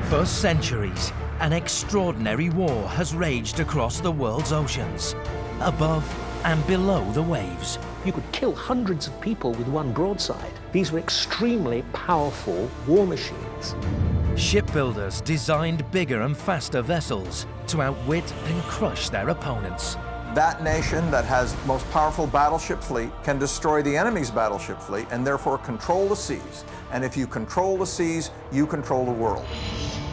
For centuries, an extraordinary war has raged across the world's oceans, above and below the waves. You could kill hundreds of people with one broadside. These were extremely powerful war machines. Shipbuilders designed bigger and faster vessels to outwit and crush their opponents. That nation that has the most powerful battleship fleet can destroy the enemy's battleship fleet and therefore control the seas. And if you control the seas, you control the world.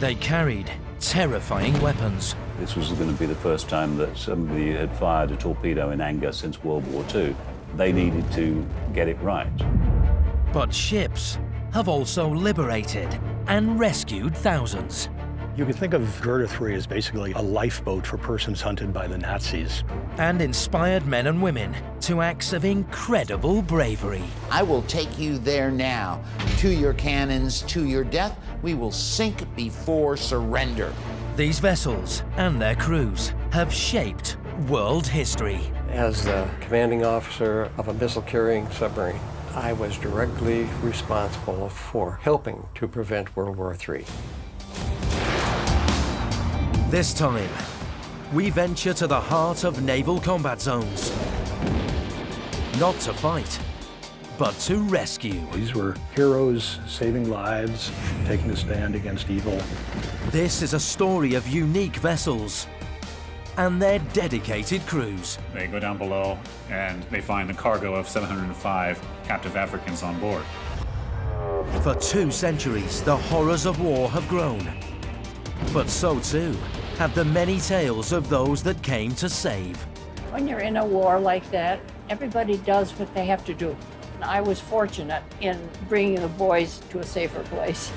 They carried terrifying weapons. This was going to be the first time that somebody had fired a torpedo in anger since World War II. They needed to get it right. But ships have also liberated and rescued thousands. You could think of Gerda 3 as basically a lifeboat for persons hunted by the Nazis. And inspired men and women to acts of incredible bravery. I will take you there now. To your cannons, to your death. We will sink before surrender. These vessels and their crews have shaped world history. As the commanding officer of a missile-carrying submarine, I was directly responsible for helping to prevent World War III. This time, we venture to the heart of naval combat zones. Not to fight, but to rescue. These were heroes saving lives, taking a stand against evil. This is a story of unique vessels and their dedicated crews. They go down below and they find the cargo of 705 captive Africans on board. For 2 centuries, the horrors of war have grown. But so too have the many tales of those that came to save. When you're in a war like that, everybody does what they have to do. And I was fortunate in bringing the boys to a safer place.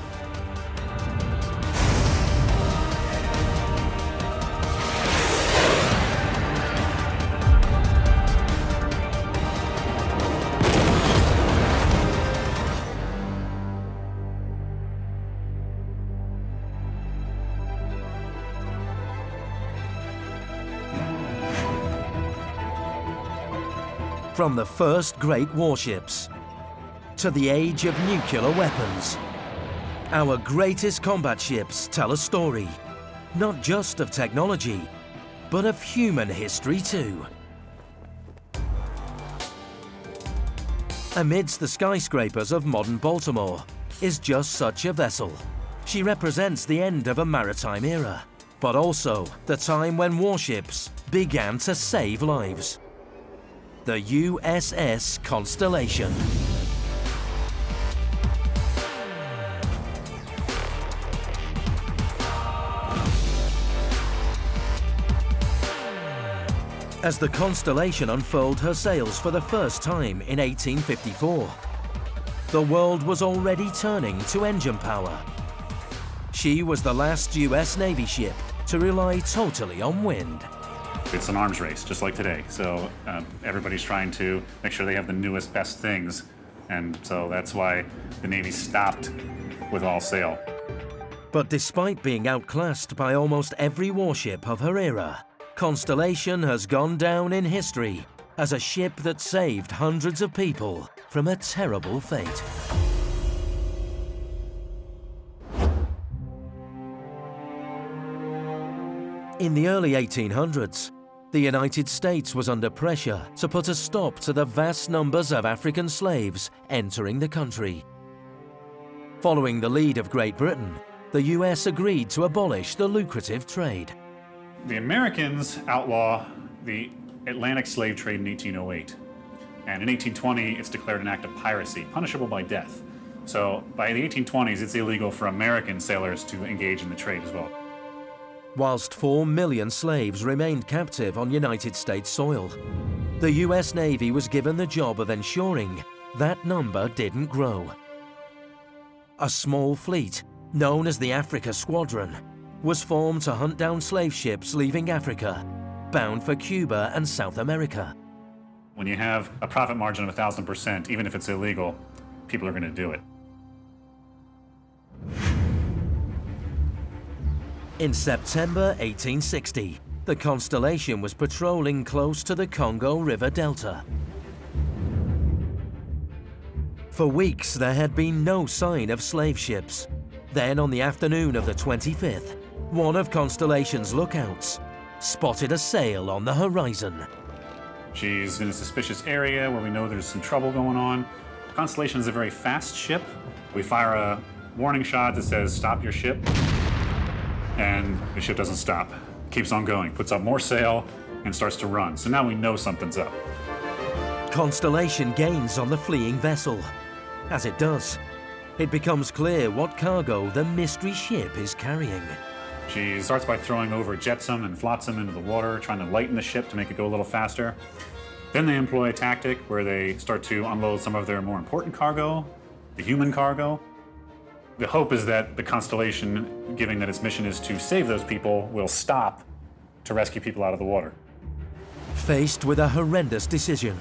From the first great warships to the age of nuclear weapons, our greatest combat ships tell a story, not just of technology, but of human history too. Amidst the skyscrapers of modern Baltimore is just such a vessel. She represents the end of a maritime era, but also the time when warships began to save lives. The USS Constellation. As the Constellation unfurled her sails for the first time in 1854, the world was already turning to engine power. She was the last US Navy ship to rely totally on wind. It's an arms race, just like today. So everybody's trying to make sure they have the newest, best things. And so that's why the Navy stopped with all sail. But despite being outclassed by almost every warship of her era, Constellation has gone down in history as a ship that saved hundreds of people from a terrible fate. In the early 1800s, the United States was under pressure to put a stop to the vast numbers of African slaves entering the country. Following the lead of Great Britain, the US agreed to abolish the lucrative trade. The Americans outlaw the Atlantic slave trade in 1808. And in 1820, it's declared an act of piracy, punishable by death. So by the 1820s, it's illegal for American sailors to engage in the trade as well. Whilst 4 million slaves remained captive on United States soil, the US Navy was given the job of ensuring that number didn't grow. A small fleet, known as the Africa Squadron, was formed to hunt down slave ships leaving Africa, bound for Cuba and South America. When you have a profit margin of 1,000%, even if it's illegal, people are going to do it. In September 1860, the Constellation was patrolling close to the Congo River Delta. For weeks, there had been no sign of slave ships. Then on the afternoon of the 25th, one of Constellation's lookouts spotted a sail on the horizon. She's in a suspicious area where we know there's some trouble going on. Constellation is a very fast ship. We fire a warning shot that says, "Stop your ship," and the ship doesn't stop. Keeps on going, puts up more sail, and starts to run. So now we know something's up. Constellation gains on the fleeing vessel. As it does, it becomes clear what cargo the mystery ship is carrying. She starts by throwing over jetsam and flotsam into the water, trying to lighten the ship to make it go a little faster. Then they employ a tactic where they start to unload some of their more important cargo, the human cargo. The hope is that the Constellation, given that its mission is to save those people, will stop to rescue people out of the water. Faced with a horrendous decision,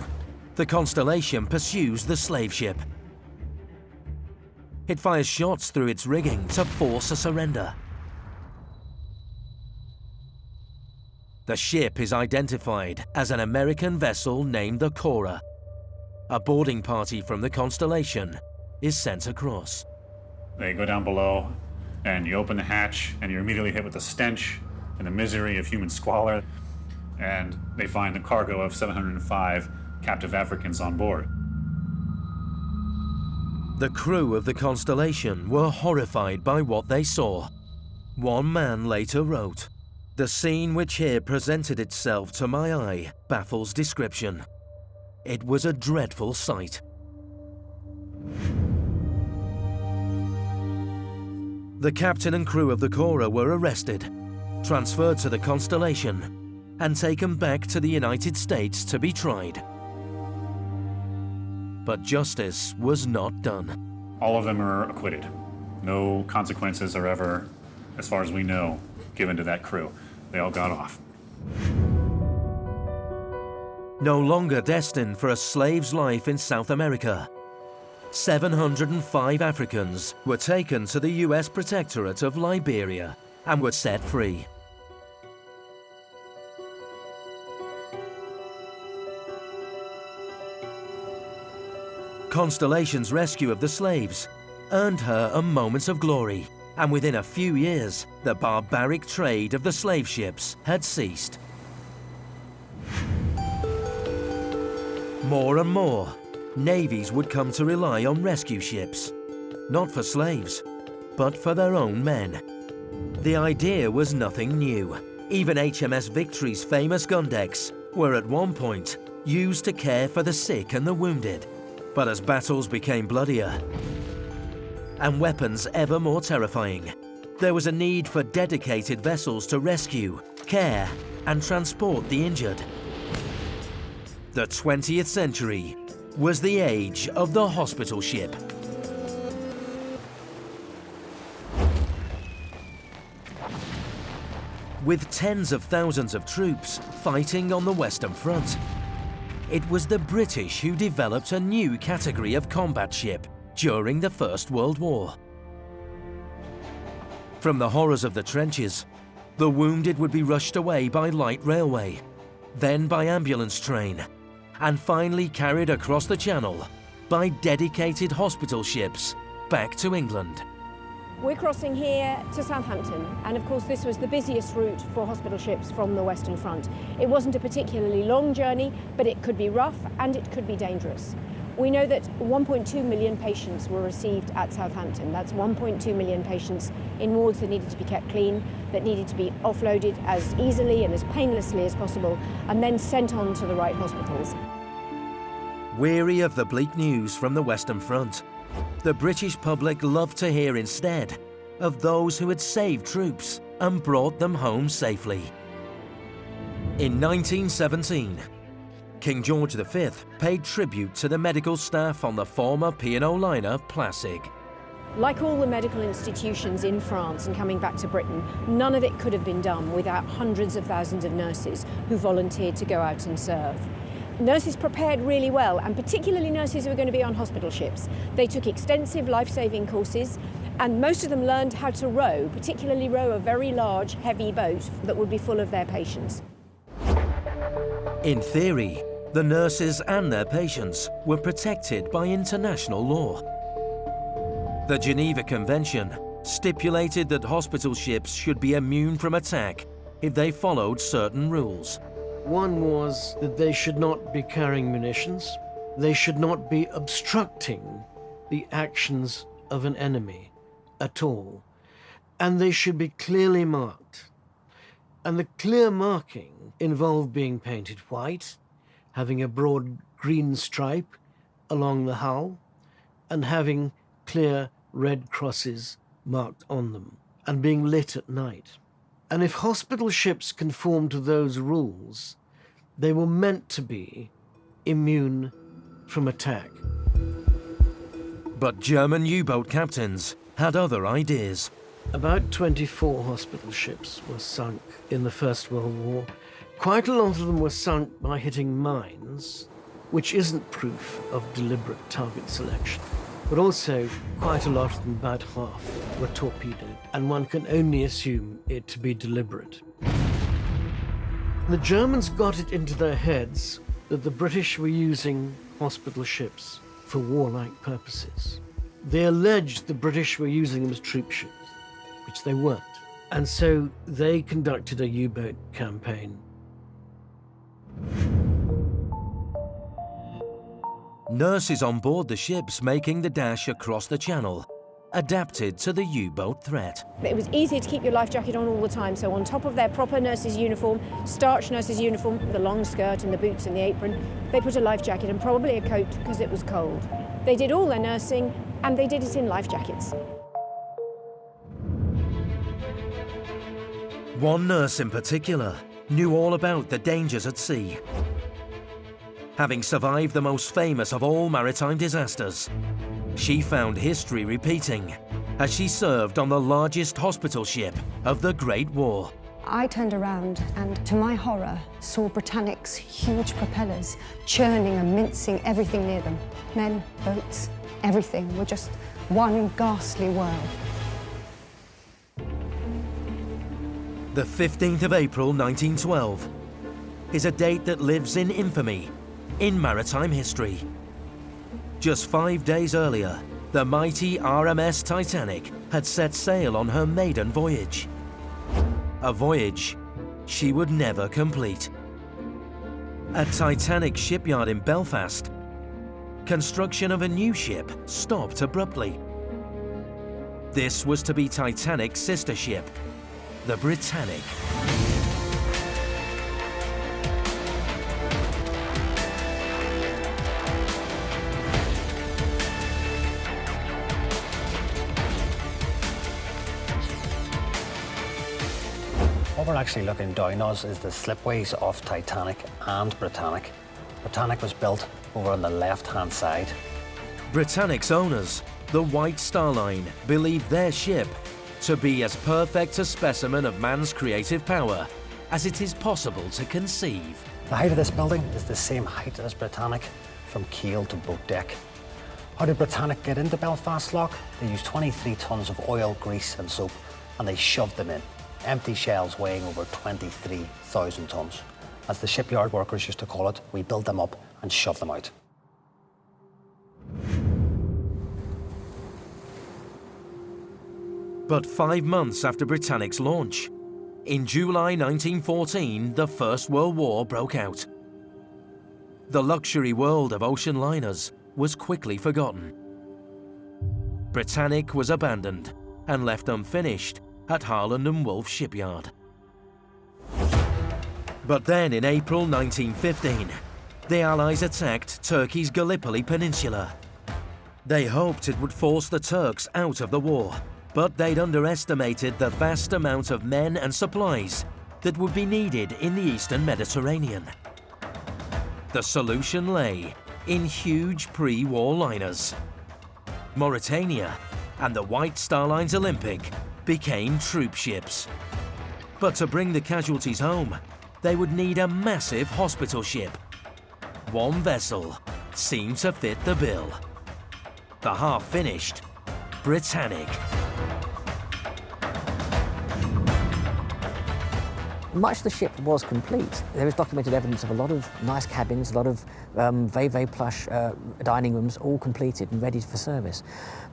the Constellation pursues the slave ship. It fires shots through its rigging to force a surrender. The ship is identified as an American vessel named the Cora. A boarding party from the Constellation is sent across. They go down below, and you open the hatch, and you're immediately hit with the stench and the misery of human squalor. And they find the cargo of 705 captive Africans on board. The crew of the Constellation were horrified by what they saw. One man later wrote, "The scene which here presented itself to my eye baffles description. It was a dreadful sight." The captain and crew of the Cora were arrested, transferred to the Constellation, and taken back to the United States to be tried. But justice was not done. All of them are acquitted. No consequences are ever, as far as we know, given to that crew. They all got off. No longer destined for a slave's life in South America, 705 Africans were taken to the US Protectorate of Liberia and were set free. Constellation's rescue of the slaves earned her a moment of glory, and within a few years, the barbaric trade of the slave ships had ceased. More and more, navies would come to rely on rescue ships, not for slaves, but for their own men. The idea was nothing new. Even HMS Victory's famous gun decks were at one point used to care for the sick and the wounded. But as battles became bloodier and weapons ever more terrifying, there was a need for dedicated vessels to rescue, care, and transport the injured. The 20th century was the age of the hospital ship. With tens of thousands of troops fighting on the Western Front, it was the British who developed a new category of combat ship during the First World War. From the horrors of the trenches, the wounded would be rushed away by light railway, then by ambulance train, and finally carried across the Channel by dedicated hospital ships back to England. We're crossing here to Southampton, and of course this was the busiest route for hospital ships from the Western Front. It wasn't a particularly long journey, but it could be rough and it could be dangerous. We know that 1.2 million patients were received at Southampton. That's 1.2 million patients in wards that needed to be kept clean, that needed to be offloaded as easily and as painlessly as possible, and then sent on to the right hospitals. Weary of the bleak news from the Western Front, the British public loved to hear instead of those who had saved troops and brought them home safely. In 1917, King George V paid tribute to the medical staff on the former P&O liner Placid. Like all the medical institutions in France and coming back to Britain, none of it could have been done without hundreds of thousands of nurses who volunteered to go out and serve. Nurses prepared really well, and particularly nurses who were going to be on hospital ships. They took extensive life-saving courses, and most of them learned how to row, particularly row a very large, heavy boat that would be full of their patients. In theory, the nurses and their patients were protected by international law. The Geneva Convention stipulated that hospital ships should be immune from attack if they followed certain rules. One was that they should not be carrying munitions, they should not be obstructing the actions of an enemy at all, and they should be clearly marked. And the clear marking involved being painted white, having a broad green stripe along the hull, and having clear red crosses marked on them, and being lit at night. And if hospital ships conformed to those rules, they were meant to be immune from attack. But German U-boat captains had other ideas. About 24 hospital ships were sunk in the First World War. Quite a lot of them were sunk by hitting mines, which isn't proof of deliberate target selection. But also, quite a lot of them, about half, were torpedoed, and one can only assume it to be deliberate. The Germans got it into their heads that the British were using hospital ships for warlike purposes. They alleged the British were using them as troop ships, which they weren't. And so they conducted a U-boat campaign. Nurses on board the ships making the dash across the channel adapted to the U-boat threat. It was easier to keep your life jacket on all the time, so on top of their proper nurse's uniform, starched nurse's uniform, the long skirt and the boots and the apron, they put a life jacket and probably a coat because it was cold. They did all their nursing and they did it in life jackets. One nurse in particular knew all about the dangers at sea. Having survived the most famous of all maritime disasters, she found history repeating as she served on the largest hospital ship of the Great War. I turned around and, to my horror, saw Britannic's huge propellers churning and mincing everything near them. Men, boats, everything were just one ghastly whirl. The 15th of April 1912 is a date that lives in infamy in maritime history. Just 5 days earlier, the mighty RMS Titanic had set sail on her maiden voyage. A voyage she would never complete. At Titanic shipyard in Belfast, construction of a new ship stopped abruptly. This was to be Titanic's sister ship, the Britannic. What we're actually looking down us is the slipways of Titanic and Britannic. Britannic was built over on the left-hand side. Britannic's owners, the White Star Line, believed their ship to be as perfect a specimen of man's creative power as it is possible to conceive. The height of this building is the same height as Britannic, from keel to boat deck. How did Britannic get into Belfast Lock? They used 23 tons of oil, grease and soap, and they shoved them in. Empty shells weighing over 23,000 tons. As the shipyard workers used to call it, we built them up and shoved them out. But 5 months after Britannic's launch, in July 1914, the First World War broke out. The luxury world of ocean liners was quickly forgotten. Britannic was abandoned and left unfinished at Harland and Wolff shipyard. But then in April 1915, the Allies attacked Turkey's Gallipoli Peninsula. They hoped it would force the Turks out of the war, but they'd underestimated the vast amount of men and supplies that would be needed in the Eastern Mediterranean. The solution lay in huge pre-war liners. Mauritania and the White Star Line's Olympic became troop ships. But to bring the casualties home, they would need a massive hospital ship. One vessel seemed to fit the bill. The half-finished Britannic. Much of the ship was complete. There is documented evidence of a lot of nice cabins, a lot of very plush dining rooms, all completed and ready for service.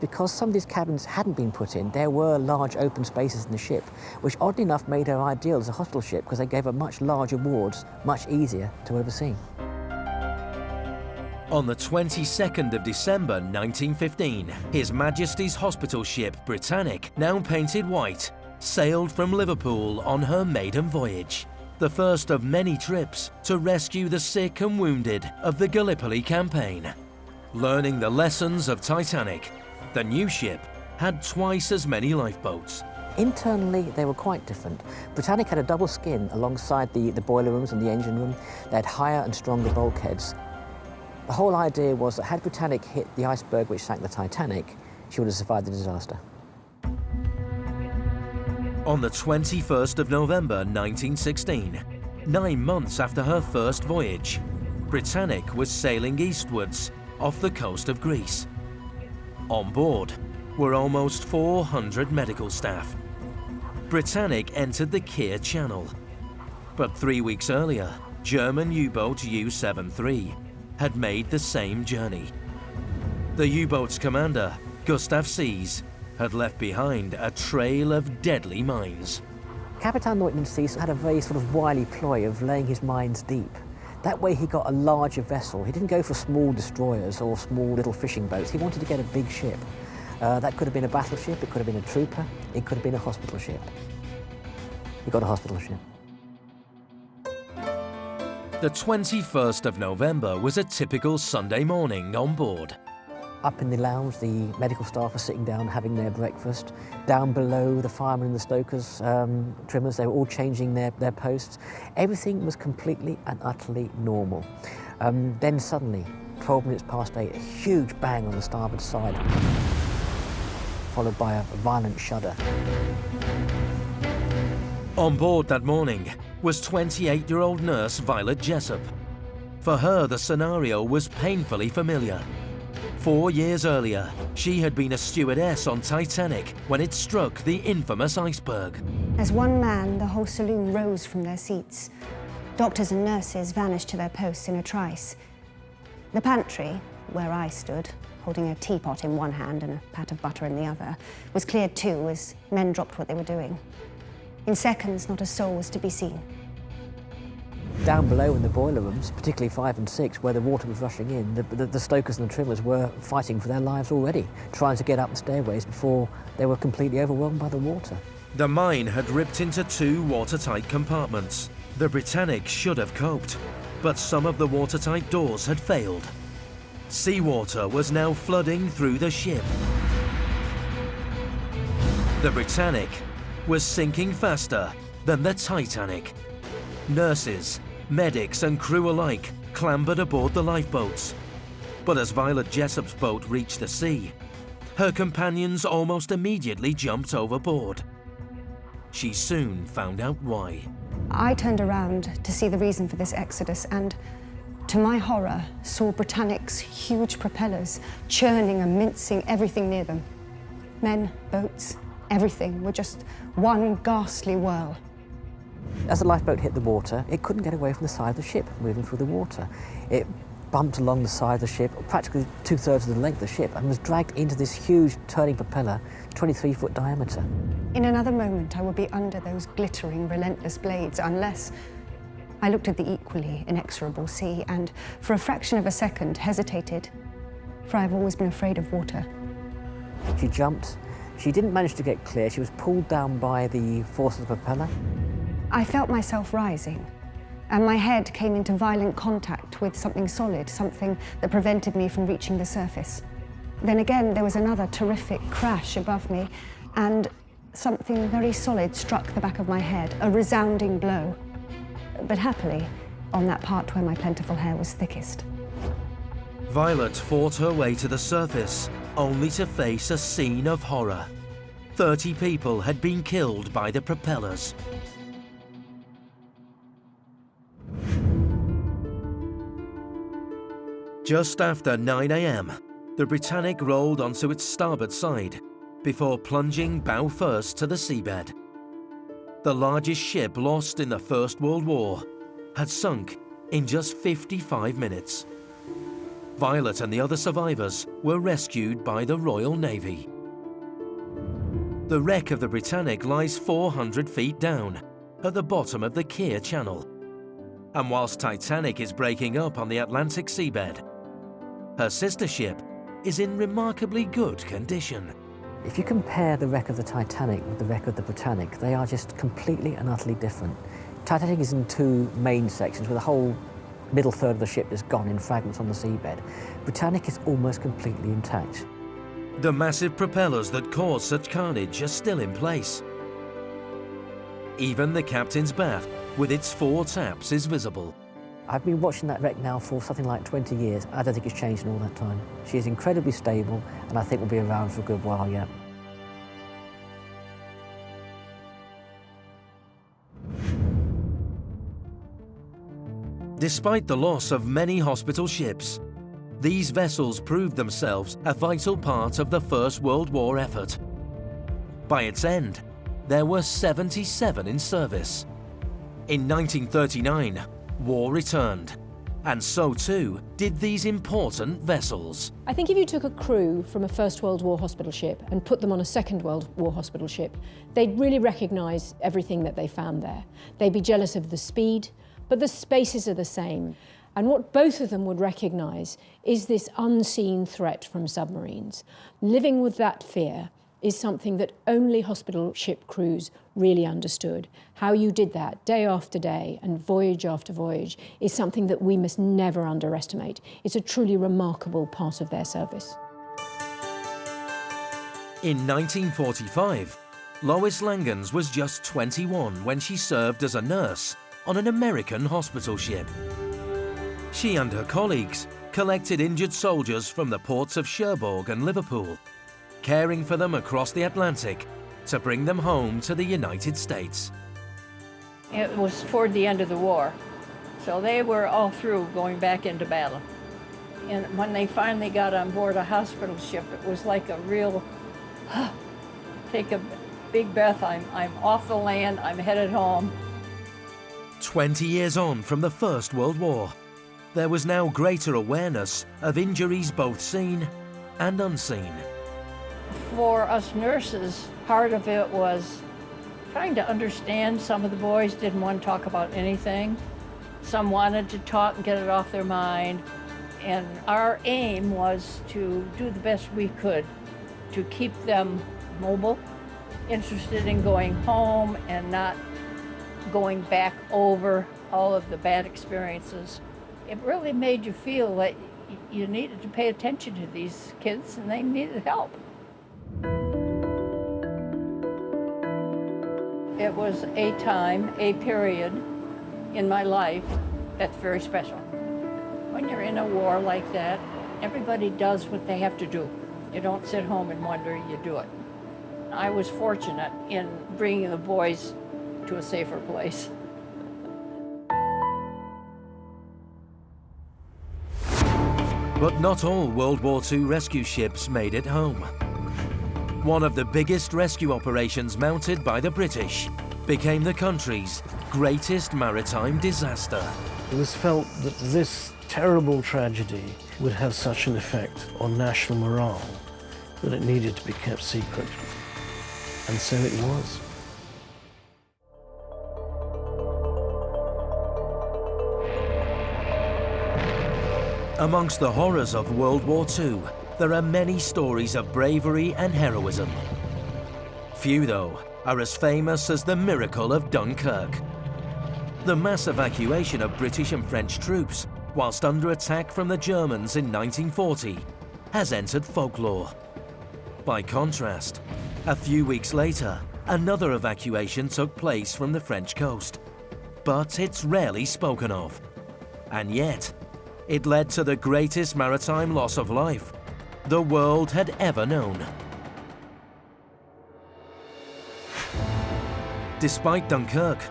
Because some of these cabins hadn't been put in, there were large open spaces in the ship, which oddly enough made her ideal as a hospital ship because they gave her much larger wards, much easier to oversee. On the 22nd of December 1915, His Majesty's hospital ship Britannic, now painted white, sailed from Liverpool on her maiden voyage, the first of many trips to rescue the sick and wounded of the Gallipoli campaign. Learning the lessons of Titanic, the new ship had twice as many lifeboats. Internally, they were quite different. Britannic had a double skin alongside the boiler rooms and the engine room. They had higher and stronger bulkheads. The whole idea was that had Britannic hit the iceberg which sank the Titanic, she would have survived the disaster. On the 21st of November 1916, 9 months after her first voyage, Britannic was sailing eastwards off the coast of Greece. On board were almost 400 medical staff. Britannic entered the Keir Channel, but 3 weeks earlier, German U-boat U-73 had made the same journey. The U-boat's commander, Gustav Sees, had left behind a trail of deadly mines. Capitan Lieutenant Sees had a very sort of wily ploy of laying his mines deep. That way he got a larger vessel. He didn't go for small destroyers or small little fishing boats. He wanted to get a big ship. That could have been a battleship, it could have been a trooper, it could have been a hospital ship. He got a hospital ship. The 21st of November was a typical Sunday morning on board. Up in the lounge, the medical staff were sitting down having their breakfast. Down below, the firemen and the stokers, trimmers, they were all changing their posts. Everything was completely and utterly normal. Then suddenly, 12 minutes past 8, a huge bang on the starboard side, followed by a violent shudder. On board that morning was 28-year-old nurse Violet Jessup. For her, the scenario was painfully familiar. 4 years earlier, she had been a stewardess on Titanic when it struck the infamous iceberg. As one man, the whole saloon rose from their seats. Doctors and nurses vanished to their posts in a trice. The pantry, where I stood, holding a teapot in one hand and a pat of butter in the other, was cleared too as men dropped what they were doing. In seconds, not a soul was to be seen. Down below in the boiler rooms, particularly 5 and 6, where the water was rushing in, the stokers and the trimmers were fighting for their lives already, trying to get up the stairways before they were completely overwhelmed by the water. The mine had ripped into 2 watertight compartments. The Britannic should have coped, but some of the watertight doors had failed. Seawater was now flooding through the ship. The Britannic was sinking faster than the Titanic. Nurses, medics and crew alike clambered aboard the lifeboats. But as Violet Jessup's boat reached the sea, her companions almost immediately jumped overboard. She soon found out why. I turned around to see the reason for this exodus and, to my horror, saw Britannic's huge propellers churning and mincing everything near them. Men, boats, everything were just one ghastly whirl. As the lifeboat hit the water, it couldn't get away from the side of the ship, moving through the water. It bumped along the side of the ship, practically 2/3 of the length of the ship, and was dragged into this huge turning propeller, 23-foot diameter. In another moment, I would be under those glittering, relentless blades, unless I looked at the equally inexorable sea and, for a fraction of a second, hesitated, for I've always been afraid of water. She jumped. She didn't manage to get clear. She was pulled down by the force of the propeller. I felt myself rising, and my head came into violent contact with something solid, something that prevented me from reaching the surface. Then again, there was another terrific crash above me, and something very solid struck the back of my head, a resounding blow. But happily, on that part where my plentiful hair was thickest. Violet fought her way to the surface, only to face a scene of horror. 30 people had been killed by the propellers. Just after 9 a.m, the Britannic rolled onto its starboard side before plunging bow first to the seabed. the largest ship lost in the First World War, had sunk in just 55 minutes. Violet and the other survivors were rescued by the Royal Navy. The wreck of the Britannic lies 400 feet down, at the bottom of the Keir Channel. And whilst Titanic is breaking up on the Atlantic seabed, her sister ship is in remarkably good condition. If you compare the wreck of the Titanic with the wreck of the Britannic, they are just completely and utterly different. Titanic is in two main sections, where the whole middle third of the ship is gone in fragments on the seabed. Britannic is almost completely intact. The massive propellers that caused such carnage are still in place. Even the captain's bath with its 4 taps is visible. I've been watching that wreck now for something like 20 years. I don't think it's changed in all that time. She is incredibly stable, and I think will be around for a good while yet. Despite the loss of many hospital ships, these vessels proved themselves a vital part of the First World War effort. By its end, there were 77 in service. In 1939, war returned, and so too did these important vessels. I think if you took a crew from a First World War hospital ship and put them on a Second World War hospital ship, they'd really recognise everything that they found there. They'd be jealous of the speed, but the spaces are the same. And what both of them would recognise is this unseen threat from submarines. Living with that fear is something that only hospital ship crews really understood. How you did that day after day and voyage after voyage is something that we must never underestimate. It's a truly remarkable part of their service. In 1945, Lois Langens was just 21 when she served as a nurse on an American hospital ship. She and her colleagues collected injured soldiers from the ports of Cherbourg and Liverpool, caring for them across the Atlantic to bring them home to the United States. It was toward the end of the war, so they were all through going back into battle. And when they finally got on board a hospital ship, it was like a real, take a big breath, I'm off the land, I'm headed home. 20 years on from the First World War, there was now greater awareness of injuries both seen and unseen. For us nurses, part of it was trying to understand. Some of the boys didn't want to talk about anything. Some wanted to talk and get it off their mind. And our aim was to do the best we could to keep them mobile, interested in going home and not going back over all of the bad experiences. It really made you feel that you needed to pay attention to these kids and they needed help. It was a time, a period in my life that's very special. When you're in a war like that, everybody does what they have to do. You don't sit home and wonder, you do it. I was fortunate in bringing the boys to a safer place. But not all World War II rescue ships made it home. One of the biggest rescue operations mounted by the British became the country's greatest maritime disaster. It was felt that this terrible tragedy would have such an effect on national morale that it needed to be kept secret. And so it was. Amongst the horrors of World War II, there are many stories of bravery and heroism. Few, though, are as famous as the miracle of Dunkirk. The mass evacuation of British and French troops, whilst under attack from the Germans in 1940, has entered folklore. By contrast, a few weeks later, another evacuation took place from the French coast. But it's rarely spoken of. And yet, it led to the greatest maritime loss of life the world had ever known. Despite Dunkirk,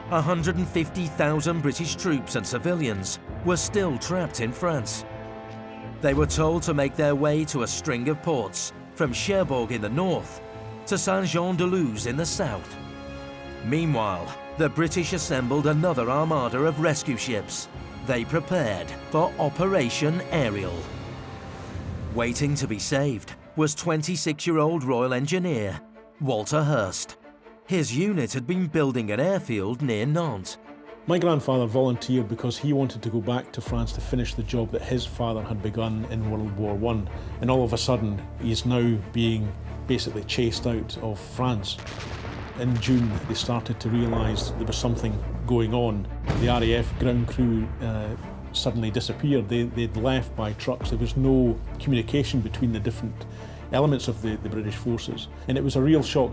150,000 British troops and civilians were still trapped in France. They were told to make their way to a string of ports from Cherbourg in the north to Saint-Jean-de-Luz in the south. Meanwhile, the British assembled another armada of rescue ships. They prepared for Operation Ariel. Waiting to be saved was 26-year-old Royal Engineer Walter Hurst. His unit had been building an airfield near Nantes. My grandfather volunteered because he wanted to go back to France to finish the job that his father had begun in World War I. And all of a sudden, he's now being basically chased out of France. In June, they started to realise there was something going on. The RAF ground crew suddenly disappeared. They'd left by trucks. There was no communication between the different elements of the British forces, and it was a real shock.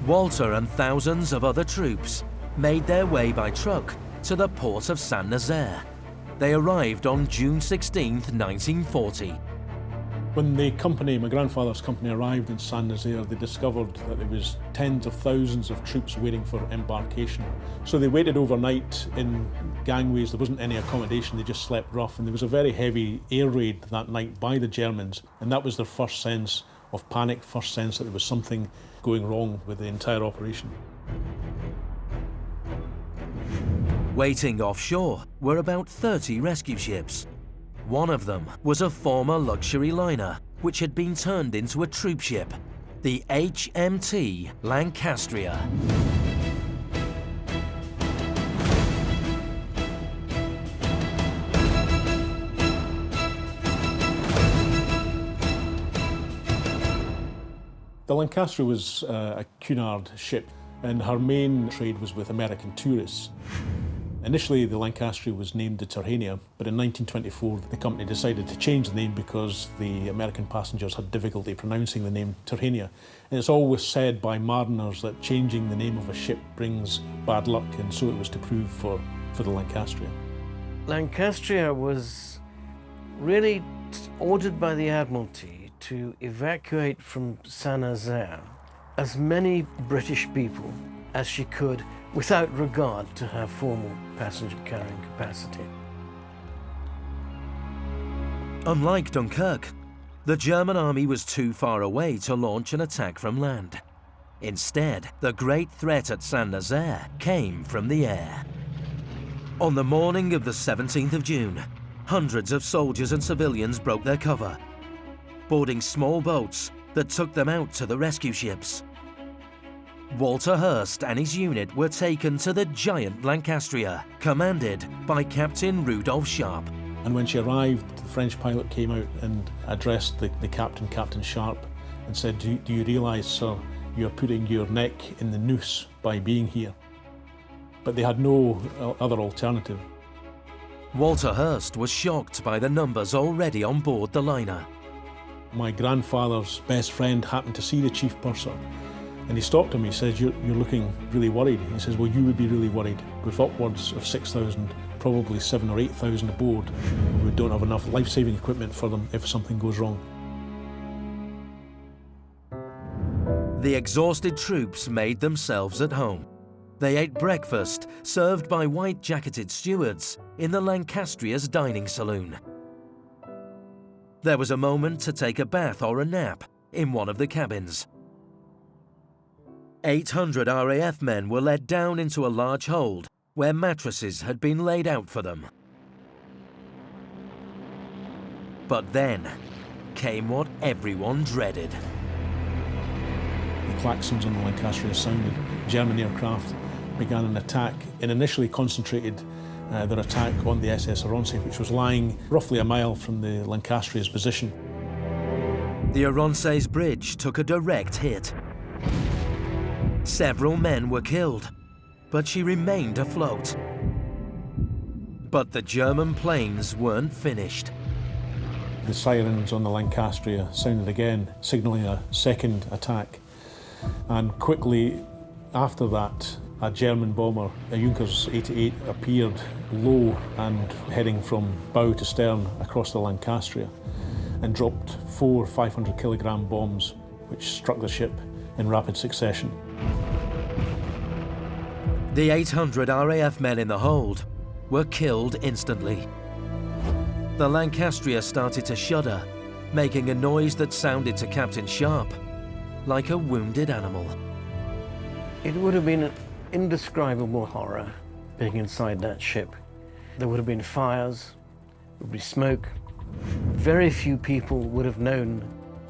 Walter and thousands of other troops made their way by truck to the port of Saint-Nazaire. They arrived on June 16, 1940. When the company, my grandfather's company, arrived in Saint-Nazaire, they discovered that there was tens of thousands of troops waiting for embarkation. So they waited overnight in gangways. There wasn't any accommodation, they just slept rough. And there was a very heavy air raid that night by the Germans. And that was their first sense of panic, first sense that there was something going wrong with the entire operation. Waiting offshore were about 30 rescue ships. One of them was a former luxury liner, which had been turned into a troop ship, the HMT Lancastria. The Lancastria was a Cunard ship, and her main trade was with American tourists. Initially, the Lancastria was named the Tyrrhenia, but in 1924, the company decided to change the name because the American passengers had difficulty pronouncing the name Tyrrhenia. And it's always said by mariners that changing the name of a ship brings bad luck, and so it was to prove for the Lancastria. Lancastria was really ordered by the Admiralty to evacuate from Saint-Nazaire as many British people as she could without regard to her formal passenger carrying capacity. Unlike Dunkirk, the German army was too far away to launch an attack from land. Instead, the great threat at Saint-Nazaire came from the air. On the morning of the 17th of June, hundreds of soldiers and civilians broke their cover, boarding small boats that took them out to the rescue ships. Walter Hurst and his unit were taken to the giant Lancastria, commanded by Captain Rudolf Sharp. And when she arrived, the French pilot came out and addressed the captain, Captain Sharp, and said, do you realise, sir, you're putting your neck in the noose by being here? But they had no other alternative. Walter Hurst was shocked by the numbers already on board the liner. My grandfather's best friend happened to see the chief purser, and he stopped him. He says, you're looking really worried. He says, well, you would be really worried. With upwards of 6,000, probably 7,000 or 8,000 aboard, we don't have enough life-saving equipment for them if something goes wrong. The exhausted troops made themselves at home. They ate breakfast, served by white-jacketed stewards, in the Lancastria's dining saloon. There was a moment to take a bath or a nap in one of the cabins. 800 RAF men were led down into a large hold where mattresses had been laid out for them. But then came what everyone dreaded. The klaxons on the Lancastria sounded. German aircraft began an attack and initially concentrated their attack on the SS Oronsay, which was lying roughly a mile from the Lancastria's position. The Oronsay's bridge took a direct hit. Several men were killed, but she remained afloat. But the German planes weren't finished. The sirens on the Lancastria sounded again, signalling a second attack. And quickly after that, a German bomber, a Junkers 88, appeared low and heading from bow to stern across the Lancastria and dropped 4 500-kilogram bombs which struck the ship in rapid succession. The 800 RAF men in the hold were killed instantly. The Lancastria started to shudder, making a noise that sounded to Captain Sharp like a wounded animal. It would have been an indescribable horror being inside that ship. There would have been fires, there would be smoke. Very few people would have known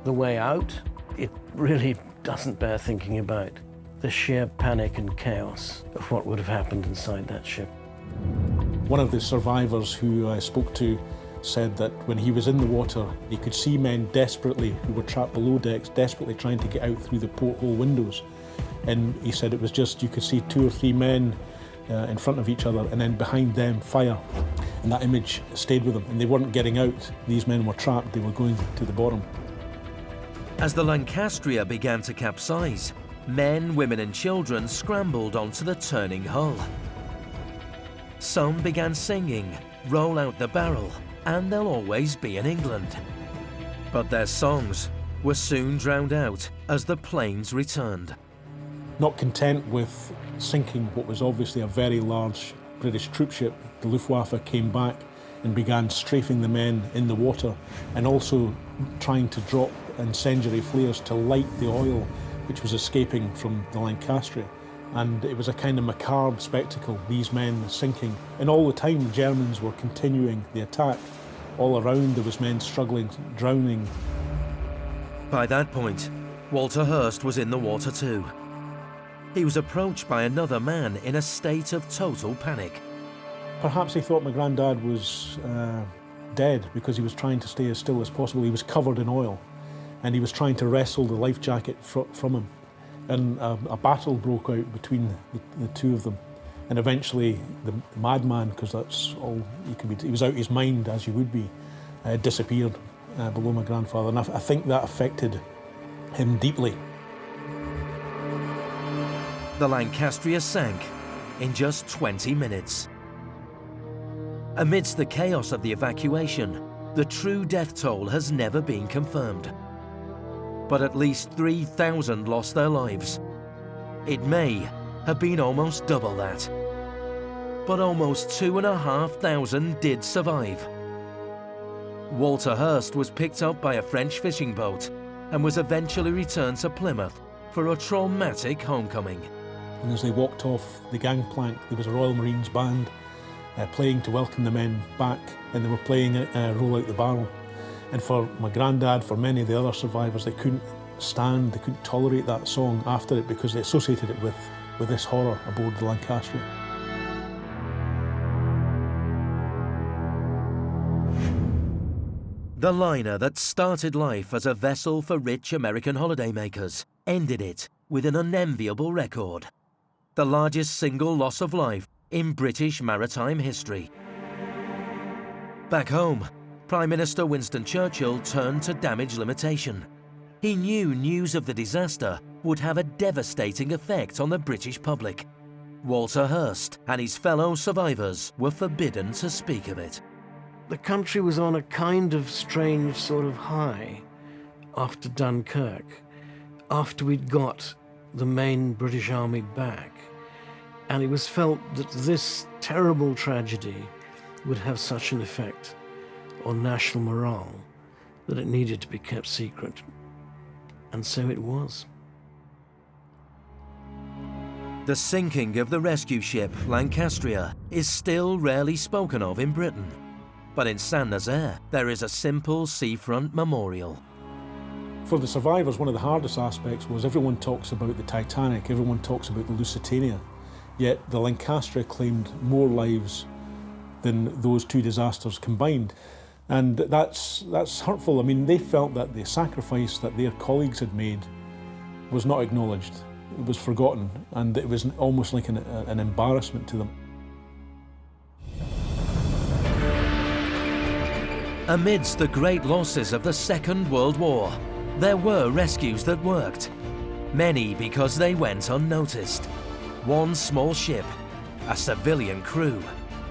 the way out. It really doesn't bear thinking about the sheer panic and chaos of what would have happened inside that ship. One of the survivors who I spoke to said that when he was in the water, he could see men desperately, who were trapped below decks, desperately trying to get out through the porthole windows. And he said it was just, you could see 2 or 3 men in front of each other, and then behind them, fire. And that image stayed with them, and they weren't getting out. These men were trapped, they were going to the bottom. As the Lancastria began to capsize, men, women and children scrambled onto the turning hull. Some began singing, "Roll Out the Barrel," and "They'll Always Be in England." But their songs were soon drowned out as the planes returned. Not content with sinking what was obviously a very large British troopship, the Luftwaffe came back and began strafing the men in the water, and also trying to drop incendiary flares to light the oil which was escaping from the Lancastria. And it was a kind of macabre spectacle, these men sinking. And all the time the Germans were continuing the attack. All around there was men struggling, drowning. By that point, Walter Hurst was in the water too. He was approached by another man in a state of total panic. Perhaps he thought my granddad was dead because he was trying to stay as still as possible. He was covered in oil and he was trying to wrestle the life jacket from him. And a battle broke out between the 2 of them. And eventually the madman, because that's all he could be, he was out of his mind as you would be, disappeared below my grandfather. And I think that affected him deeply. The Lancastria sank in just 20 minutes. Amidst the chaos of the evacuation, the true death toll has never been confirmed. But at least 3,000 lost their lives. It may have been almost double that. But almost 2,500 did survive. Walter Hurst was picked up by a French fishing boat and was eventually returned to Plymouth for a traumatic homecoming. And as they walked off the gangplank, there was a Royal Marines band playing to welcome the men back, and they were playing Roll Out the Barrel. And for my granddad, for many of the other survivors, they couldn't tolerate that song after it because they associated it with this horror aboard the Lancastria. The liner that started life as a vessel for rich American holidaymakers ended it with an unenviable record. The largest single loss of life in British maritime history. Back home, Prime Minister Winston Churchill turned to damage limitation. He knew news of the disaster would have a devastating effect on the British public. Walter Hurst and his fellow survivors were forbidden to speak of it. The country was on a kind of strange sort of high after Dunkirk, after we'd got the main British Army back. And it was felt that this terrible tragedy would have such an effect on national morale that it needed to be kept secret. And so it was. The sinking of the rescue ship Lancastria is still rarely spoken of in Britain. But in Saint-Nazaire, there is a simple seafront memorial. For the survivors, one of the hardest aspects was everyone talks about the Titanic, everyone talks about the Lusitania, yet the Lancastria claimed more lives than those 2 disasters combined. And that's hurtful. I mean, they felt that the sacrifice that their colleagues had made was not acknowledged. It was forgotten, and it was almost like an embarrassment to them. Amidst the great losses of the Second World War, there were rescues that worked. Many because they went unnoticed. One small ship, a civilian crew,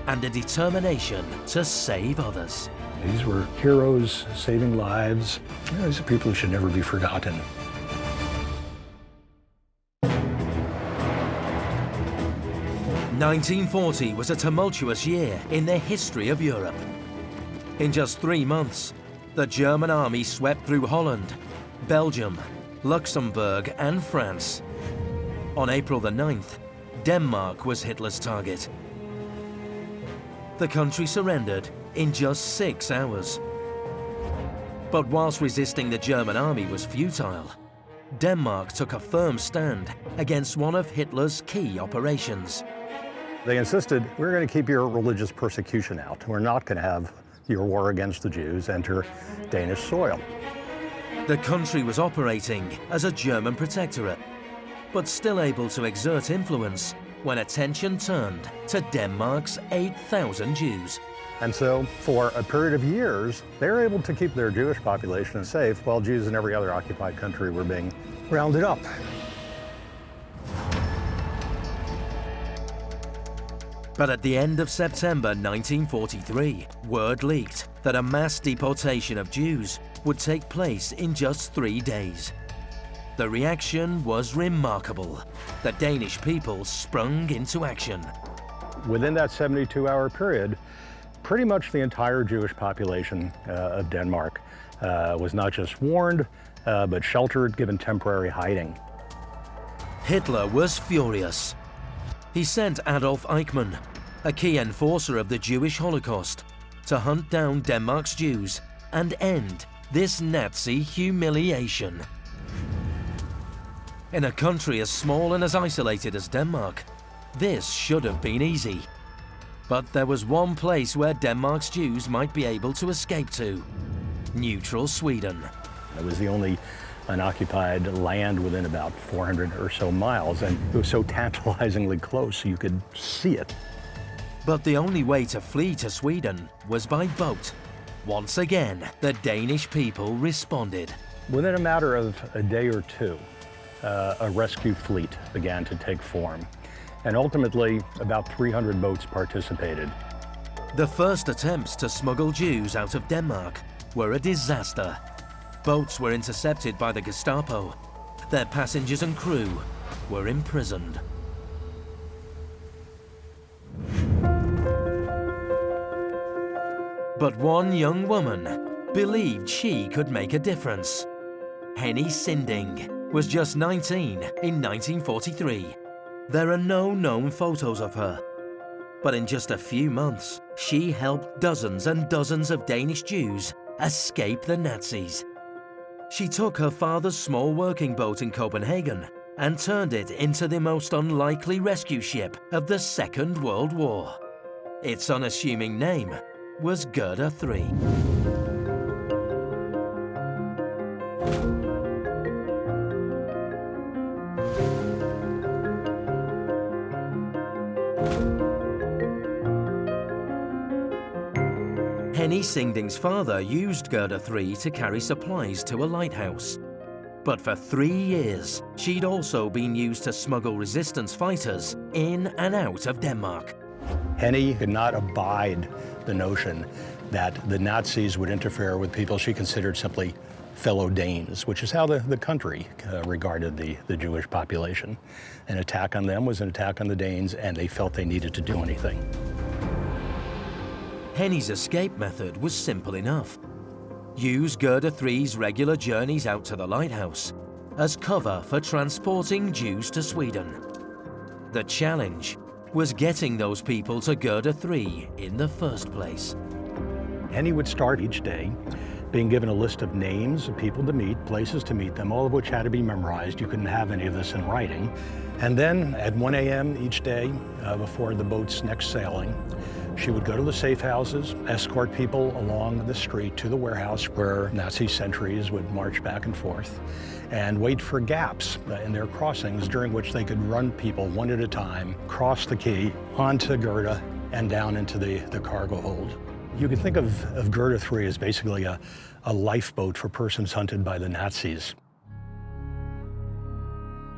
and a determination to save others. These were heroes saving lives. These are people who should never be forgotten. "1940 was a tumultuous year in the history of Europe. In just 3 months, the German army swept through Holland, Belgium, Luxembourg and France. On April the 9th, Denmark was Hitler's target. The country surrendered in just 6 hours. But whilst resisting the German army was futile, Denmark took a firm stand against one of Hitler's key operations. They insisted, we're going to keep your religious persecution out. We're not going to have your war against the Jews enter Danish soil. The country was operating as a German protectorate, but still able to exert influence when attention turned to Denmark's 8,000 Jews. And so, for a period of years, they were able to keep their Jewish population safe while Jews in every other occupied country were being rounded up. But at the end of September 1943, word leaked that a mass deportation of Jews would take place in just 3 days. The reaction was remarkable. The Danish people sprung into action. Within that 72-hour period, pretty much the entire Jewish population of Denmark was not just warned, but sheltered, given temporary hiding. Hitler was furious. He sent Adolf Eichmann, a key enforcer of the Jewish Holocaust, to hunt down Denmark's Jews and end this Nazi humiliation. In a country as small and as isolated as Denmark, this should have been easy. But there was one place where Denmark's Jews might be able to escape to: neutral Sweden. It was the only unoccupied land within about 400 or so miles, and it was so tantalizingly close you could see it. But the only way to flee to Sweden was by boat. Once again, the Danish people responded. Within a matter of a day or two, a rescue fleet began to take form, and ultimately about 300 boats participated. The first attempts to smuggle Jews out of Denmark were a disaster. Boats were intercepted by the Gestapo. Their passengers and crew were imprisoned. But one young woman believed she could make a difference. Henny Sinding was just 19 in 1943. There are no known photos of her. But in just a few months, she helped dozens and dozens of Danish Jews escape the Nazis. She took her father's small working boat in Copenhagen and turned it into the most unlikely rescue ship of the Second World War. Its unassuming name was Gerda 3. Henny Sinding's father used Gerda 3 to carry supplies to a lighthouse. But for 3 years, she'd also been used to smuggle resistance fighters in and out of Denmark. Henny could not abide the notion that the Nazis would interfere with people she considered simply fellow Danes, which is how the country regarded the Jewish population. An attack on them was an attack on the Danes, and they felt they needed to do anything. Henny's escape method was simple enough. Use Gerda 3's regular journeys out to the lighthouse as cover for transporting Jews to Sweden. The challenge was getting those people to Gerda 3 in the first place. Henny would start each day being given a list of names of people to meet, places to meet them, all of which had to be memorized. You couldn't have any of this in writing. And then at 1 a.m. each day, before the boat's next sailing, she would go to the safe houses, escort people along the street to the warehouse where Nazi sentries would march back and forth, and wait for gaps in their crossings during which they could run people one at a time, cross the quay, onto Gerda, and down into the cargo hold. You could think of Gerda 3 as basically a lifeboat for persons hunted by the Nazis.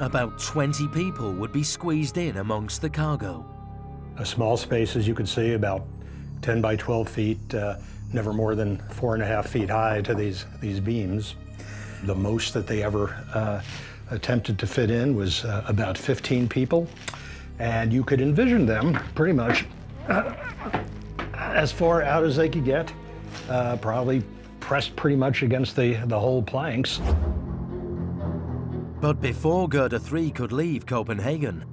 About 20 people would be squeezed in amongst the cargo. A small space, as you could see, about 10 by 12 feet, never more than 4.5 feet high to these beams. The most that they ever attempted to fit in was about 15 people. And you could envision them pretty much as far out as they could get, probably pressed pretty much against the whole planks. But before Gerda 3 could leave Copenhagen,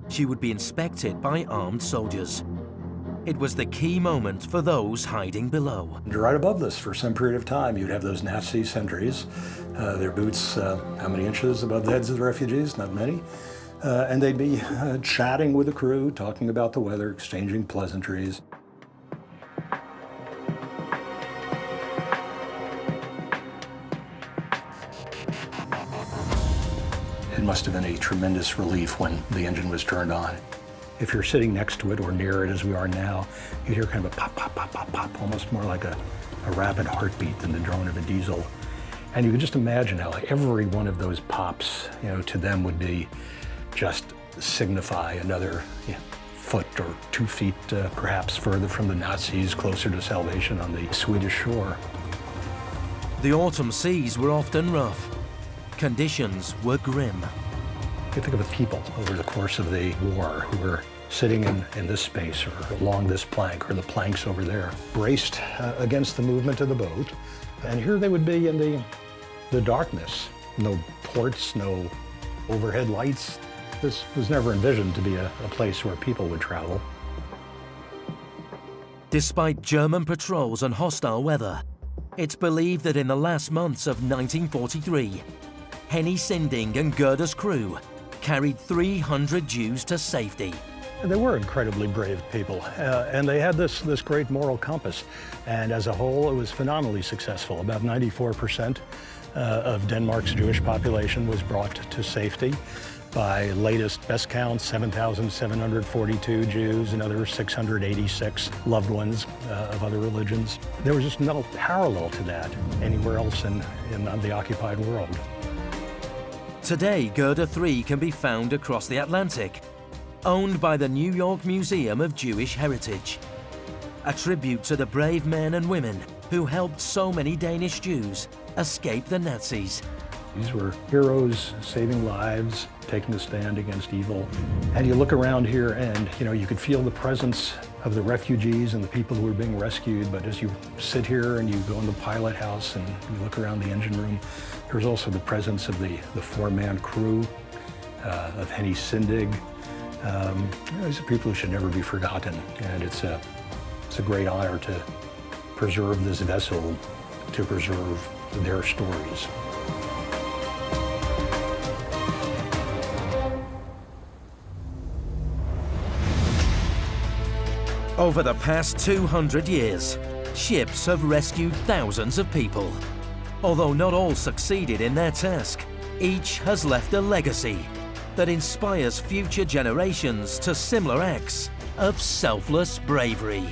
she would be inspected by armed soldiers. It was the key moment for those hiding below. Right above this, for some period of time, you'd have those Nazi sentries, their boots how many inches above the heads of the refugees? Not many. And they'd be chatting with the crew, talking about the weather, exchanging pleasantries. It must have been a tremendous relief when the engine was turned on. If you're sitting next to it or near it as we are now, you hear kind of a pop, pop, pop, pop, pop, almost more like a rapid heartbeat than the drone of a diesel. And you can just imagine how every one of those pops, to them would be just signify another foot or 2 feet perhaps further from the Nazis, closer to salvation on the Swedish shore. The autumn seas were often rough. Conditions were grim. You think of the people over the course of the war who were sitting in this space or along this plank or the planks over there, braced against the movement of the boat. And here they would be in the darkness. No ports, no overhead lights. This was never envisioned to be a place where people would travel. Despite German patrols and hostile weather, it's believed that in the last months of 1943, Henny Sinding and Gerda's crew carried 300 Jews to safety. They were incredibly brave people, and they had this great moral compass. And as a whole, it was phenomenally successful. About 94% of Denmark's Jewish population was brought to safety. By latest best count, 7,742 Jews, another 686 loved ones of other religions. There was just no parallel to that anywhere else in the occupied world. Today, Gerda 3 can be found across the Atlantic, owned by the New York Museum of Jewish Heritage. A tribute to the brave men and women who helped so many Danish Jews escape the Nazis. These were heroes saving lives, taking a stand against evil. And you look around here and, you could feel the presence of the refugees and the people who were being rescued. But as you sit here and you go in the pilot house and you look around the engine room, there's also the presence of the 4-man crew, of Henny Sinding. These are people who should never be forgotten. And it's a great honor to preserve this vessel, to preserve their stories. Over the past 200 years, ships have rescued thousands of people. Although not all succeeded in their task, each has left a legacy that inspires future generations to similar acts of selfless bravery.